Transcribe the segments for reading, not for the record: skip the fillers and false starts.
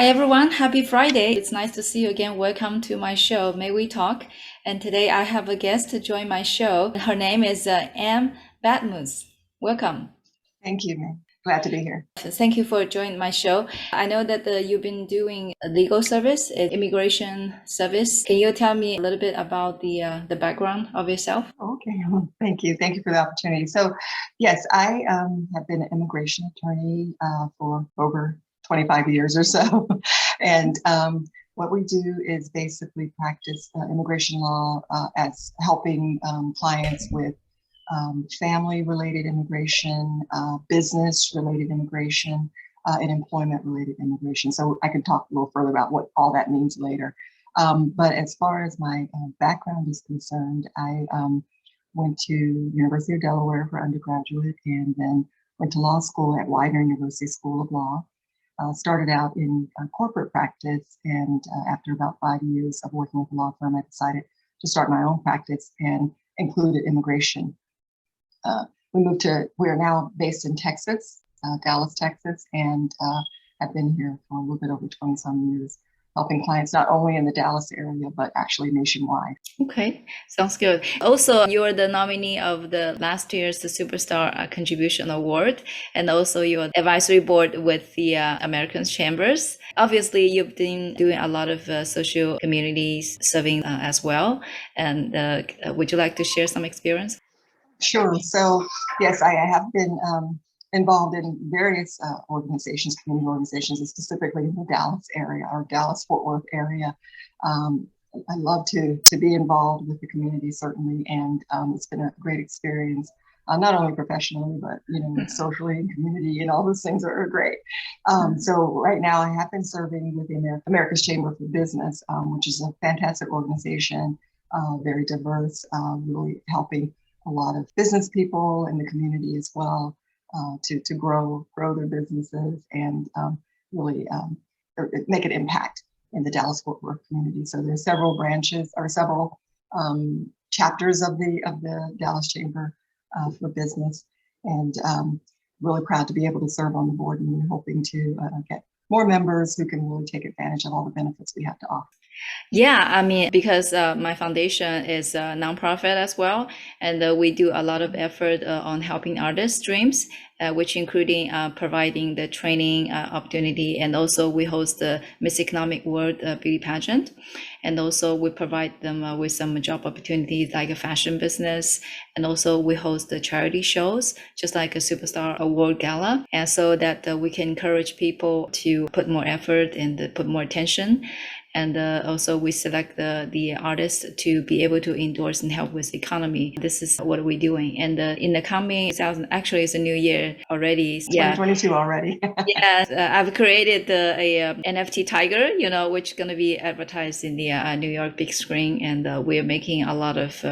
Hi everyone, happy Friday. It's nice to see you again. Welcome to my show, May We Talk. And today I have a guest to join my show. Her name is Ann Badmus. Welcome. Thank you, man. Glad to be here. Thank you for joining my show. I know that you've been doing a legal service, immigration service. Can you tell me a little bit about the background of yourself? Okay, well, thank you. Thank you for the opportunity. So, yes, I have been an immigration attorney for over 25 years or so. And what we do is basically practice immigration law as helping clients with family-related immigration, business-related immigration, and employment-related immigration. So I can talk a little further about what all that means later. But as far as my background is concerned, I went to University of Delaware for undergraduate and then went to law school at Widener University School of Law. Started out in corporate practice, and after about 5 years of working with a law firm, I decided to start my own practice and included immigration. We are now based in Texas, Dallas, Texas, and have been here for a little bit over 20 some years, helping clients not only in the Dallas area, but actually nationwide. Okay, sounds good. Also, you're the nominee of the last year's Superstar Contribution Award, and also your advisory board with the Americans Chambers. Obviously, you've been doing a lot of social communities serving as well. And would you like to share some experience? Sure. So, yes, I have been involved in various organizations, community organizations, and specifically in the Dallas area or Dallas-Fort Worth area. I love to be involved with the community, certainly, and it's been a great experience, not only professionally, but socially and community, and all those things are great. So right now, I have been serving with the America's Chamber for Business, which is a fantastic organization, very diverse, really helping a lot of business people in the community as well to grow their businesses and really make an impact in the Dallas-Fort Worth community. So there's several branches or several chapters of the Dallas Chamber for Business, and really proud to be able to serve on the board, and we're hoping to get more members who can really take advantage of all the benefits we have to offer. Yeah, I mean, because my foundation is a nonprofit as well, and we do a lot of effort on helping artists' dreams, which including providing the training opportunity, and also we host the Miss Economic World Beauty Pageant, and also we provide them with some job opportunities like a fashion business, and also we host the charity shows, just like a Superstar Award Gala, and so that we can encourage people to put more effort and put more attention. And also we select the artists to be able to endorse and help with the economy. This is what we're doing. And in the coming 2000, actually it's a new year already. 2022 already. Yes, I've created a NFT tiger, which is going to be advertised in the New York big screen. And we're making a lot of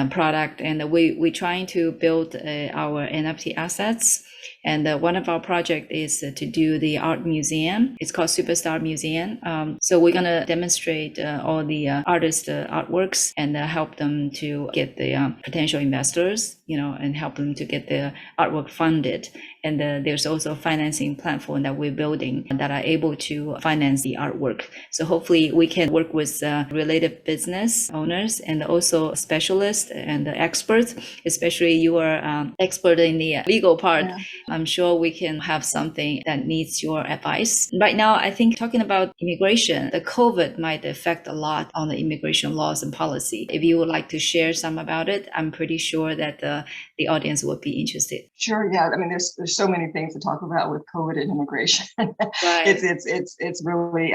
product, and we're trying to build our NFT assets. And one of our projects is to do the art museum. It's called Superstar Museum. So we're going to demonstrate all the artist artworks and help them to get the potential investors, and help them to get the artwork funded. And there's also a financing platform that we're building that are able to finance the artwork. So hopefully we can work with related business owners and also specialists and experts, especially you are expert in the legal part. Yeah. I'm sure we can have something that needs your advice. Right now, I think talking about immigration, the COVID might affect a lot on the immigration laws and policy. If you would like to share some about it, I'm pretty sure that the audience would be interested. Sure. Yeah. I mean, there's so many things to talk about with COVID and immigration. Right. It's really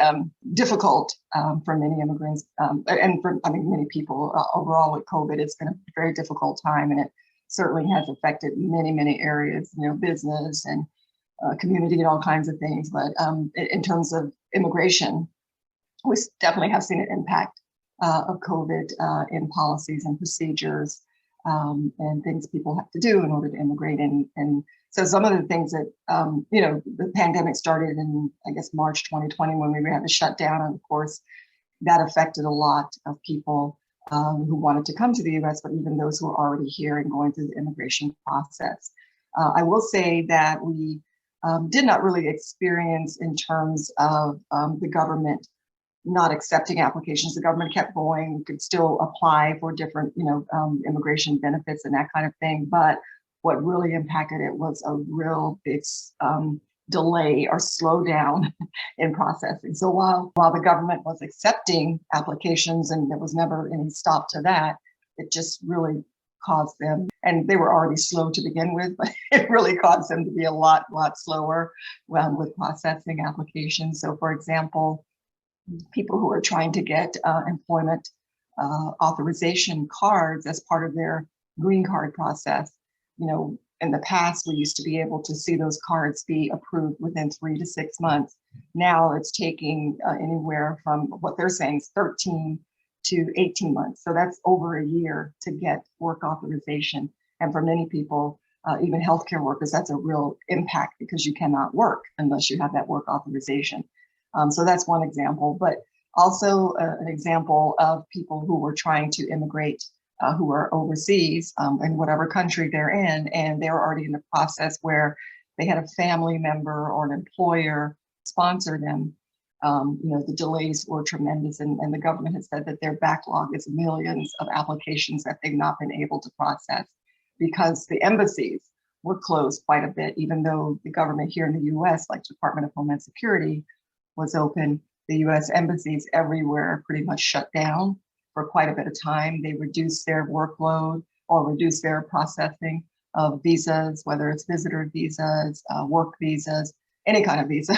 difficult for many immigrants and for many people overall with COVID. It's been a very difficult time, and it certainly has affected many areas, business and community and all kinds of things. But in terms of immigration, we definitely have seen an impact of COVID in policies and procedures and things people have to do in order to immigrate. And so some of the things that, the pandemic started in, I guess, March 2020 when we had the shutdown. And of course, that affected a lot of people who wanted to come to the US, but even those who are already here and going through the immigration process. I will say that we did not really experience in terms of the government not accepting applications. The government kept going, you could still apply for different, immigration benefits and that kind of thing. But what really impacted it was a real big delay or slowdown in processing. So while the government was accepting applications and there was never any stop to that, it just really caused them, and they were already slow to begin with, but it really caused them to be a lot slower with processing applications. So for example, people who are trying to get employment authorization cards as part of their green card process, in the past, we used to be able to see those cards be approved within 3 to 6 months. Now it's taking anywhere from what they're saying is 13 to 18 months. So that's over a year to get work authorization. And for many people, even healthcare workers, that's a real impact because you cannot work unless you have that work authorization. So that's one example, but also an example of people who were trying to immigrate who are overseas in whatever country they're in, and they're already in the process where they had a family member or an employer sponsor them. The delays were tremendous, and the government has said that their backlog is millions of applications that they've not been able to process because the embassies were closed quite a bit, even though the government here in the US, like Department of Homeland Security, was open. The US embassies everywhere pretty much shut down for quite a bit of time. They reduced their workload or reduced their processing of visas, whether it's visitor visas, work visas, any kind of visa.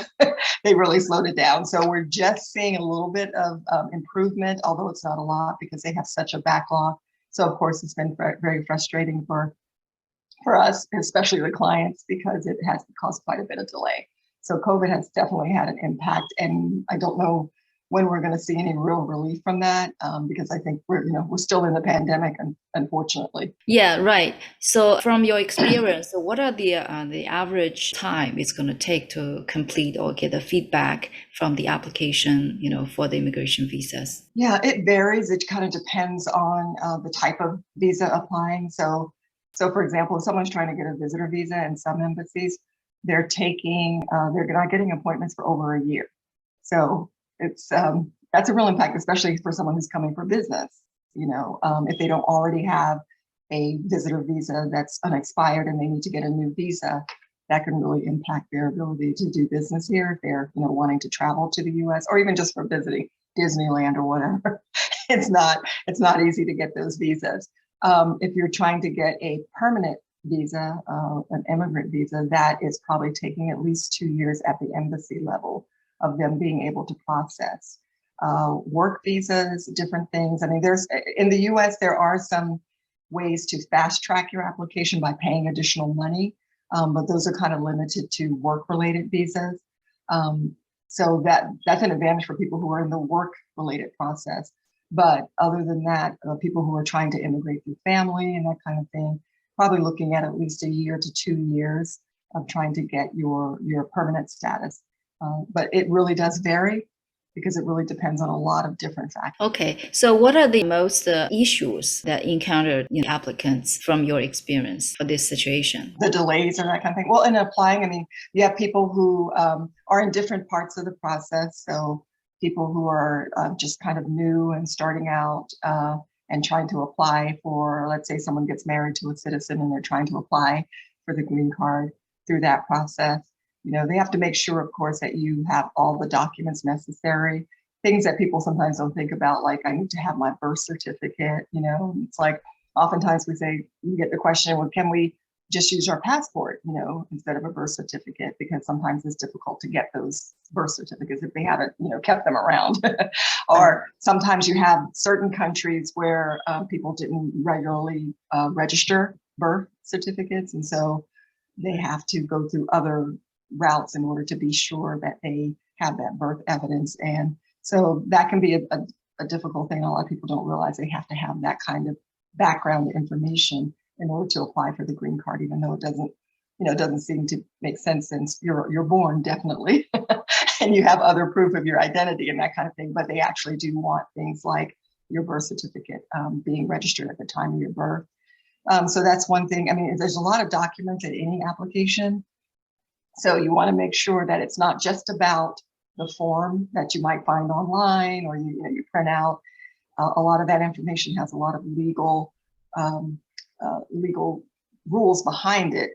They really slowed it down. So we're just seeing a little bit of improvement, although it's not a lot because they have such a backlog. So of course, it's been very frustrating for us, especially the clients, because it has caused quite a bit of delay. So COVID has definitely had an impact, and I don't know when we're going to see any real relief from that, because I think we're still in the pandemic, unfortunately. Yeah, right. So from your experience, what are the average time it's going to take to complete or get the feedback from the application, for the immigration visas? Yeah, it varies. It kind of depends on the type of visa applying. So for example, if someone's trying to get a visitor visa in some embassies, they're not getting appointments for over a year. So that's a real impact, especially for someone who's coming for business. If they don't already have a visitor visa that's unexpired and they need to get a new visa, that can really impact their ability to do business here if they're wanting to travel to the US or even just for visiting Disneyland or whatever. It's not easy to get those visas. If you're trying to get a permanent visa, an immigrant visa, that is probably taking at least 2 years at the embassy level of them being able to process. Work visas, different things. I mean, in the US, there are some ways to fast track your application by paying additional money, but those are kind of limited to work-related visas. So that's an advantage for people who are in the work-related process. But other than that, people who are trying to immigrate through family and that kind of thing, probably looking at least 1 year to 2 years of trying to get your permanent status. But it really does vary because it really depends on a lot of different factors. Okay, so what are the most issues that encountered applicants from your experience for this situation? The delays and that kind of thing. Well, in applying, I mean, you have people who are in different parts of the process. So people who are just kind of new and starting out and trying to apply for, let's say someone gets married to a citizen and they're trying to apply for the green card through that process. They have to make sure, of course, that you have all the documents necessary, things that people sometimes don't think about, like I need to have my birth certificate. It's like oftentimes we get the question, well, can we just use our passport, instead of a birth certificate? Because sometimes it's difficult to get those birth certificates if they haven't, kept them around. Or sometimes you have certain countries where people didn't regularly register birth certificates. And so they have to go through other routes in order to be sure that they have that birth evidence. And so that can be a difficult thing. A lot of people don't realize they have to have that kind of background information in order to apply for the green card, even though it doesn't seem to make sense since you're born, definitely, and you have other proof of your identity and that kind of thing. But they actually do want things like your birth certificate being registered at the time of your birth. So that's one thing. I mean, there's a lot of documents in any application. So you want to make sure that it's not just about the form that you might find online or you print out. A lot of that information has a lot of legal rules behind it,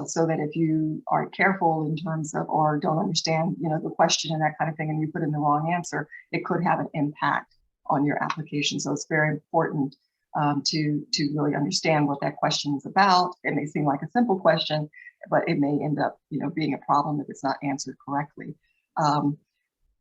so that if you aren't careful in terms of or don't understand the question and that kind of thing, and you put in the wrong answer, it could have an impact on your application. So it's very important to really understand what that question is about. It may seem like a simple question, but it may end up being a problem if it's not answered correctly.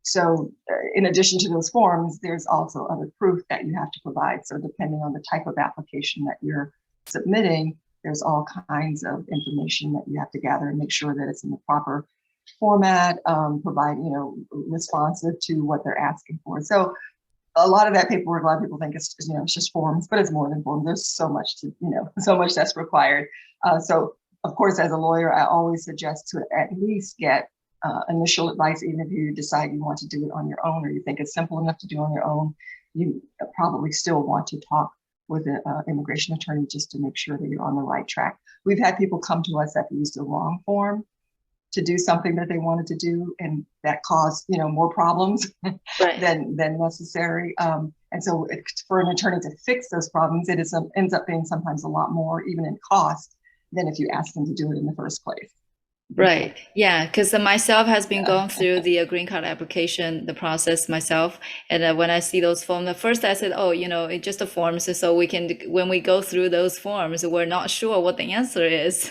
So in addition to those forms, there's also other proof that you have to provide. So depending on the type of application that you're submitting, there's all kinds of information that you have to gather and make sure that it's in the proper format, provide, responsive to what they're asking for. So a lot of that paperwork, a lot of people think it's just forms, but it's more than forms. There's so much so much that's required. So of course, as a lawyer, I always suggest to at least get initial advice, even if you decide you want to do it on your own or you think it's simple enough to do on your own. You probably still want to talk with an immigration attorney just to make sure that you're on the right track. We've had people come to us that used the wrong form to do something that they wanted to do, and that caused more problems Right. than necessary. And so for an attorney to fix those problems, it ends up being sometimes a lot more, even in cost, than if you ask them to do it in the first place. Right. Yeah. Because myself has been going through the green card application, the process myself. And when I see those forms, at first I said, oh, it's just the forms. So when we go through those forms, we're not sure what the answer is.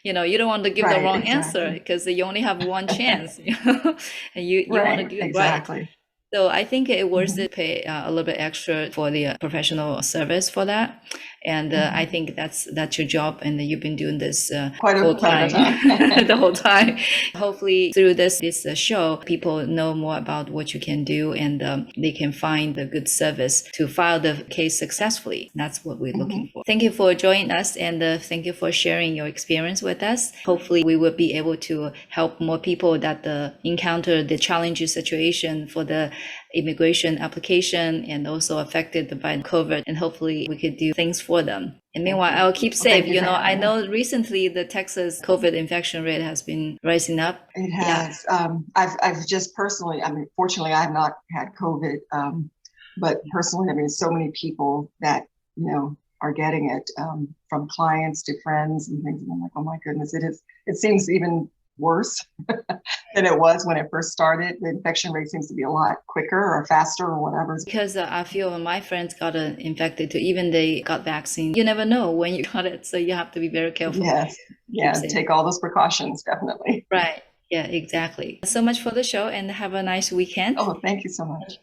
You don't want to give the Right, wrong exactly. answer because you only have one chance, and you want to do it right. Exactly. So I think it worth it to pay a little bit extra for the professional service for that. And I think that's your job, and you've been doing this full time, the whole time. Hopefully through this show, people know more about what you can do, and they can find the good service to file the case successfully. That's what we're looking for. Thank you for joining us, and thank you for sharing your experience with us. Hopefully we will be able to help more people that encounter the challenging situation for the immigration application and also affected by COVID, and hopefully we could do things for them. And meanwhile, I'll keep safe. I know recently the Texas COVID infection rate has been rising up. It has. Yeah. I've just personally, fortunately, I have not had COVID, but personally, so many people that, are getting it from clients to friends and things. And I'm like, oh my goodness, it seems even worse than it was when it first started. The infection rate seems to be a lot quicker or faster or whatever. Because I feel when my friends got infected too, even they got vaccine, you never know when you got it. So you have to be very careful. Yes. Yeah. Take all those precautions. Definitely. Right. Yeah, exactly. So much for the show, and have a nice weekend. Oh, thank you so much.